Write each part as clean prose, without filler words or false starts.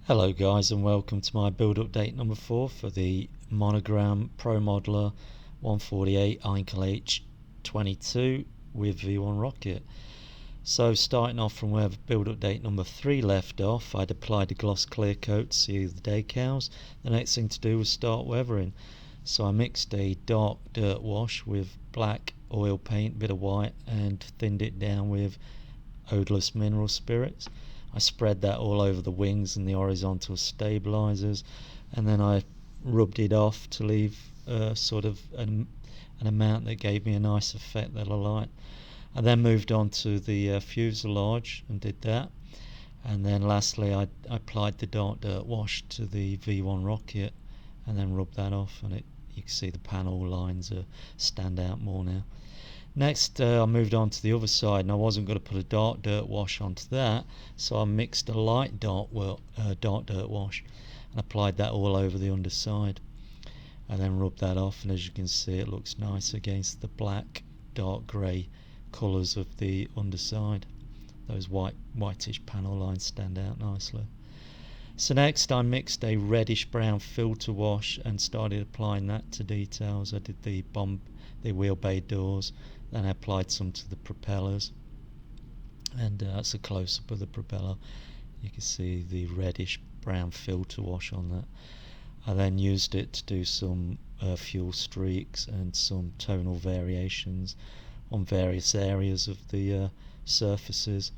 Hello guys, and welcome to my build update number 4 for the Monogram Pro-Modeler 148 Heinkel He-22 with V1 rocket. So starting off from where build update number 3 left off, I'd applied a gloss clear coat to seal the decals. The next thing to do was start weathering. So I mixed a dark dirt wash with black oil paint, bit of white, and thinned it down with odorless mineral spirits. I spread that all over the wings and the horizontal stabilizers, and then I rubbed it off to leave sort of an amount that gave me a nice effect that I liked. I then moved on to the fuselage and did that, and then lastly I applied the dark dirt wash to the V1 rocket and then rubbed that off, and you can see the panel lines stand out more now. Next I moved on to the other side, and I wasn't going to put a dark dirt wash onto that, so I mixed a light dark dirt wash and applied that all over the underside and then rubbed that off, and as you can see it looks nice against the black dark grey colours of the underside. Those whitish panel lines stand out nicely. So next I mixed a reddish brown filter wash and started applying that to details. I did the wheel bay doors, then I applied some to the propellers, and that's a close-up of the propeller. You can see the reddish brown filter wash on that. I then used it to do some fuel streaks and some tonal variations on various areas of the surfaces,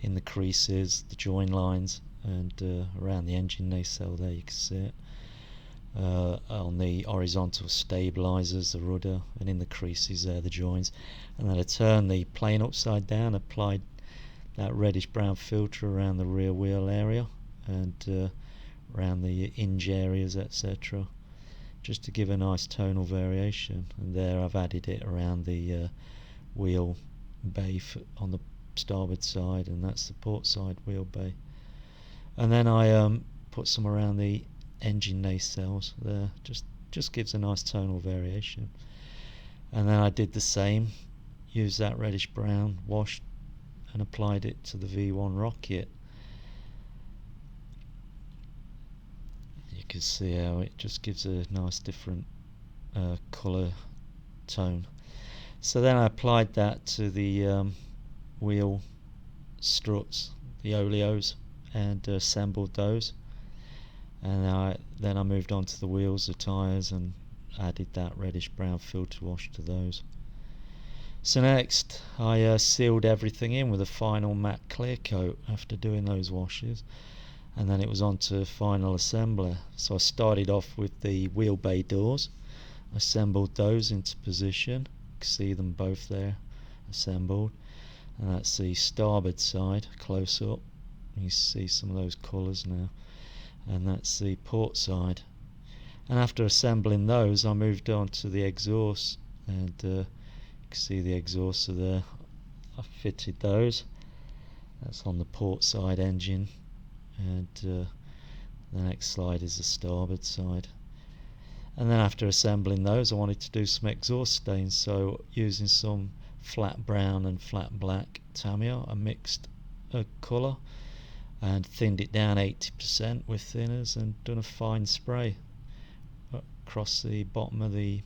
in the creases, the join lines, and around the engine nacelle there you can see it. On the horizontal stabilizers, the rudder, and in the creases there, the joins. And then I turned the plane upside down, applied that reddish brown filter around the rear wheel area and around the hinge areas, etc., just to give a nice tonal variation. And there I've added it around the wheel bay on the starboard side, and that's the port side wheel bay. And then I put some around the engine nacelles there, just gives a nice tonal variation. And then I did the same, used that reddish brown wash and applied it to the V1 rocket. You can see how it just gives a nice different colour tone. So then I applied that to the wheel struts, the oleos, and assembled those. And then I moved on to the wheels, the tyres, and added that reddish brown filter wash to those. So next I sealed everything in with a final matte clear coat after doing those washes, and then it was on to final assembly. So I started off with the wheel bay doors, assembled those into position. You can see them both there assembled, and that's the starboard side close up. You see some of those colours now, and that's the port side. And after assembling those I moved on to the exhaust, and you can see the exhausts are there. I fitted those. That's on the port side engine, and the next slide is the starboard side. And then after assembling those I wanted to do some exhaust stains, so using some flat brown and flat black Tamiya I mixed a colour and thinned it down 80% with thinners and done a fine spray across the bottom of the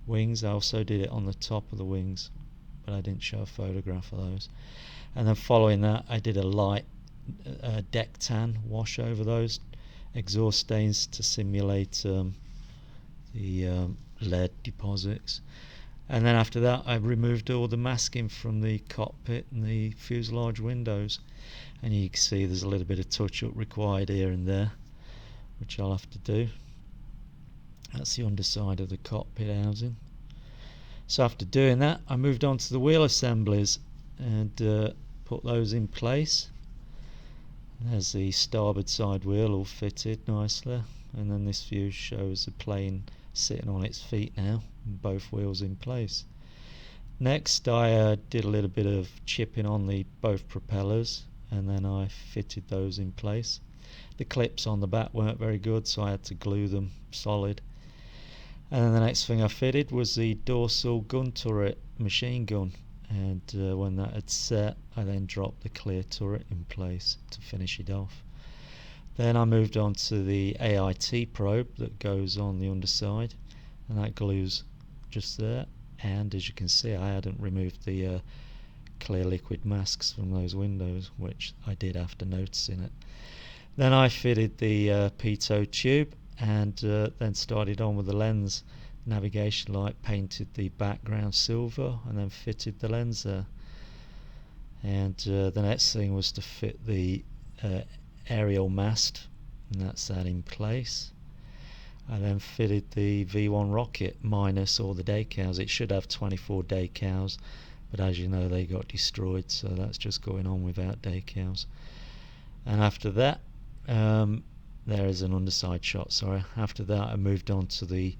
wings. I also did it on the top of the wings, but I didn't show a photograph of those. And then following that I did a light deck tan wash over those exhaust stains to simulate the lead deposits. And then after that I removed all the masking from the cockpit and the fuselage windows, and you can see there's a little bit of touch up required here and there, which I'll have to do. That's the underside of the cockpit housing. So after doing that I moved on to the wheel assemblies and put those in place. There's the starboard side wheel all fitted nicely, and then this view shows the plane sitting on its feet now, both wheels in place. Next I did a little bit of chipping on both propellers, and then I fitted those in place. The clips on the back weren't very good, so I had to glue them solid. And then the next thing I fitted was the dorsal gun turret machine gun, and when that had set I then dropped the clear turret in place to finish it off. Then I moved on to the AIT probe that goes on the underside, and that glues just there. And as you can see, I hadn't removed the clear liquid masks from those windows, which I did after noticing it. Then I fitted the pitot tube, and then started on with the lens navigation light, painted the background silver, and then fitted the lens there. And the next thing was to fit the aerial mast, and that's that in place. I then fitted the V1 rocket minus all the decals. It should have 24 decals, but as you know, they got destroyed, so that's just going on without decals. And after that, there is an underside shot, sorry. After that, I moved on to the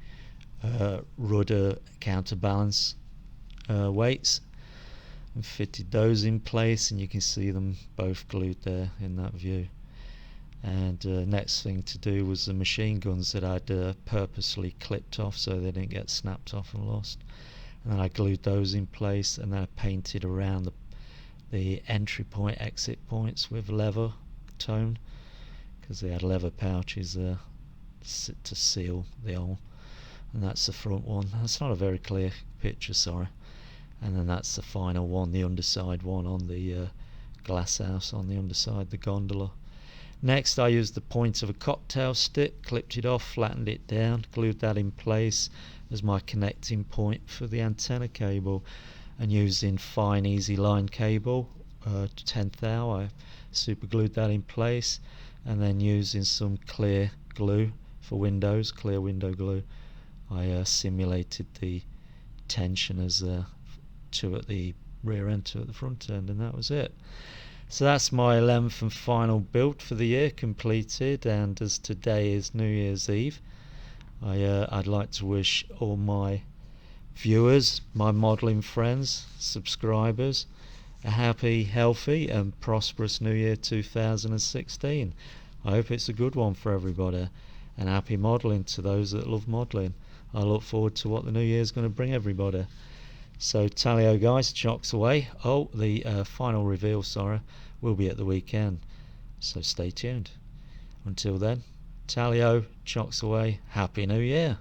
Rudder counterbalance weights and fitted those in place, and you can see them both glued there in that view. And next thing to do was the machine guns that I'd purposely clipped off so they didn't get snapped off and lost. And then I glued those in place, and then I painted around the entry point, exit points with leather tone, because they had leather pouches there to seal the hole. And that's the front one. That's not a very clear picture, sorry. And then that's the final one, the underside one on the glass house on the underside, the gondola. Next, I used the point of a cocktail stick, clipped it off, flattened it down, glued that in place as my connecting point for the antenna cable, and using fine easy line cable, 10th thou, I super glued that in place, and then using some clear glue for windows, clear window glue, I simulated the tension as 2 at the rear end, 2 at the front end, and that was it. So that's my 11th and final build for the year completed, and as today is New Year's Eve, I'd like to wish all my viewers, my modelling friends, subscribers, a happy, healthy and prosperous New Year 2016. I hope it's a good one for everybody, and happy modelling to those that love modelling. I look forward to what the New Year is going to bring everybody. So tally-ho guys, chocks away. Oh, the final reveal, sorry, will be at the weekend, so stay tuned. Until then, tally-ho, chocks away, Happy New Year.